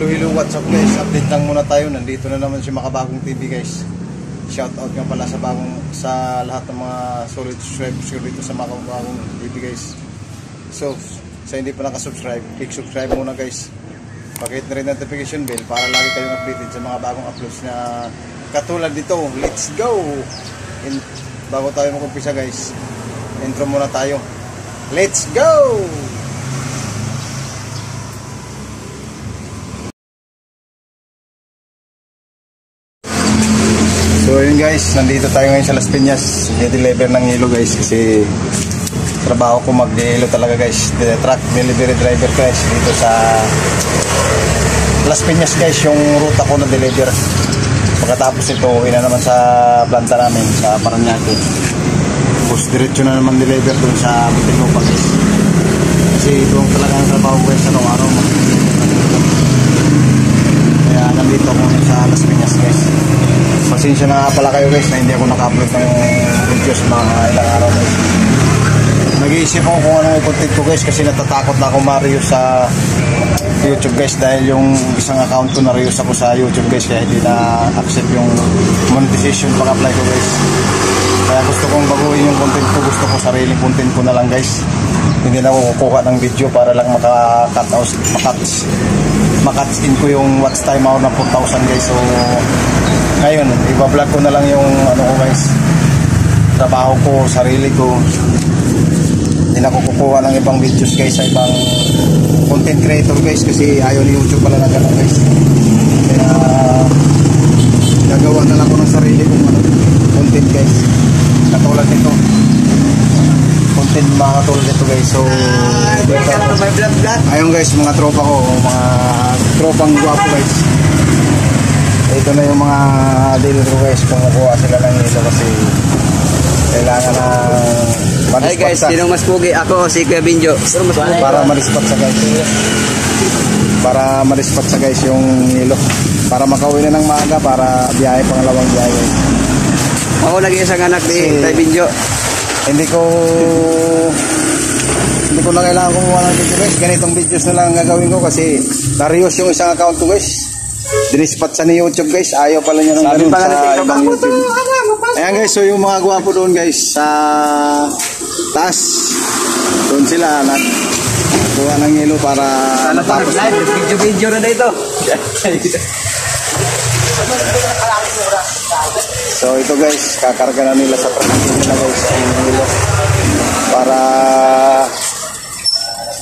Hello, what's up guys? Update lang muna tayo. Nandito na naman si Makabagong TV guys. Shout out nga pala sa lahat ng mga solid subscribers ko dito sa Makabagong TV guys. So, sa hindi pa nakasubscribe, click subscribe muna guys. Pakihit na rin notification bell para lagi kayong updated sa mga bagong uploads na katulad dito. Let's go! Bago tayo mag-umpisa guys, intro muna tayo. Let's go! So yun guys, nandito tayo ngayon sa Las Piñas. I-deliver ng hilo guys kasi trabaho ko mag-hilo talaga guys. Truck delivery driver guys dito sa Las Piñas guys, yung ruta ko na deliver. Pagkatapos ito, uwi na naman sa planta namin sa Paranaque. Tapos diretso na naman deliver dun sa Muntinlupa guys. Kasi ito ang talagang trabaho ko guys, anong araw kaya nandito ako sa Las Piñas guys. Pasensya na pala kayo guys na hindi ako naka-upload ng videos mga ilang araw guys. Nag-iisip ako kung anong content ko guys kasi natatakot na ako ma-reuse sa YouTube guys dahil yung isang account ko na-reuse ako sa YouTube guys kaya hindi na-accept yung monetization pag-apply ko guys. Kaya gusto kong baguhin yung content ko, gusto ko sariling content ko na lang guys. Hindi na ako kukuha ng video para lang makats in ko yung watch time hour na 4,000 guys. So ngayon, iba-vlog ko na lang yung ano ko guys, trabaho ko, sarili ko. Hindi na ako kukuha ng ibang videos guys sa ibang content creator guys kasi ayaw ni YouTube pala na gano'n guys. Kaya gagawa na lang ko ng sarili kong content guys. Katulad nito. Content mga katulad nito guys. So ayun guys, mga tropa ko, mga tropang guwapo guys. Ito na yung mga dealer ko guys, kumukuha sila ng hilo kasi kailangan na Hi guys, sinong mas pugi? Ako, si Kuya Binjo. Para ma-respot sa guys. Para ma-respot sa guys yung hilo. Para makauwi na ng maaga, para biyahe, pangalawang biyahe. Ako nag-iisang anak ni Kuya Binjo. Hindi ko na kailangan kumuha ng video guys. Ganitong videos na lang gagawin ko kasi na-reuse yung isang account ko guys. Dinispot sa ni YouTube guys. Ayaw pala niya ng ganun sa ibang YouTube. Ayan guys, so yung mga gwapo doon guys sa taas. Doon sila kuha ng hilo para matapos. Video na dito. So ito guys, kakarga na nila sa pagkakin nila guys ang hilo para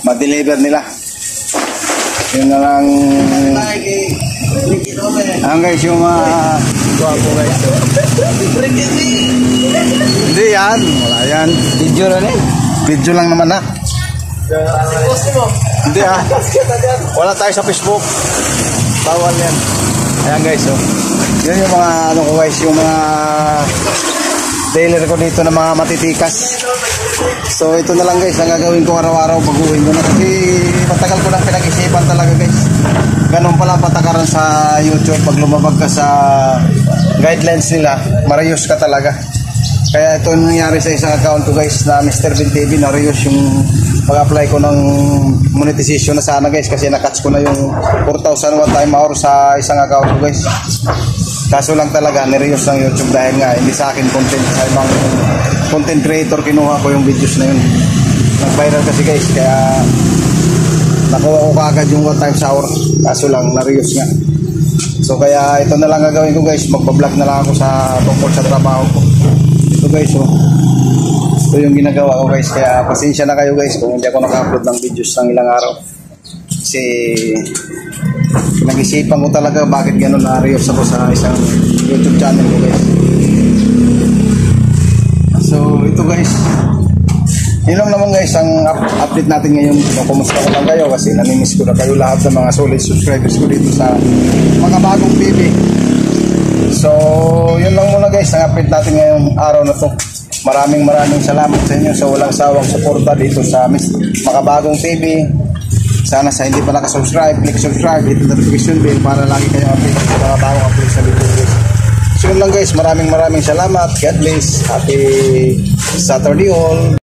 ma-deliver nila. Yun na lang. Ayan guys, yung mga guwapo guys. Hindi yan, wala yan. Video na rin. Video lang naman na. Hindi wala tayo sa Facebook. Bawal yan. Ayan guys, so yun yung mga ano ko guys, yung mga dealer ko dito na mga matitikas. So ito na lang guys ang gagawin ko araw-araw, baguhin ko na kasi matagal ko lang pinag-isipan talaga guys. Ganun pala patakaran sa YouTube pag lumabag ka sa guidelines nila, ma-reuse ka talaga. Kaya ito nangyari sa isang account ko guys na Mr. Bin TV, na-reuse yung pag-apply ko ng monetization na sana guys kasi nakatch ko na yung 4,000 one time hour sa isang account ko guys. Kaso lang talaga nireuse ng YouTube dahil nga hindi sa akin content, sa ibang content creator kinuha ko yung videos na yun. Nag-viral kasi guys kaya nakuha ko kaagad yung one time hour, kaso lang na-reuse nga. So kaya ito na lang gagawin ko guys, magpa-vlog na lang ako sa tungkol sa trabaho ko. Ito guys, ito yung ginagawa ko guys, kaya pasensya na kayo guys kung hindi ako naka-upload ng videos ng ilang araw kasi nag-isipan ko talaga bakit gano'n na-reuse ako sa isang YouTube channel ko guys. So ito guys, yun lang naman guys ang update natin ngayon. Kumusta ko lang kayo kasi namimiss ko na kayo lahat ng mga solid subscribers ko dito sa Makabagong TV. So yun lang muna guys ang update natin ngayong araw na to. Maraming salamat sa inyo sa walang sawang suporta dito sa Makabagong TV. Sana sa hindi pa nakasubscribe, click subscribe, hit the notification bell para lagi kayo update sa mga bagong upload sa video guys. So yun lang guys, maraming salamat. God bless. Happy Saturday all.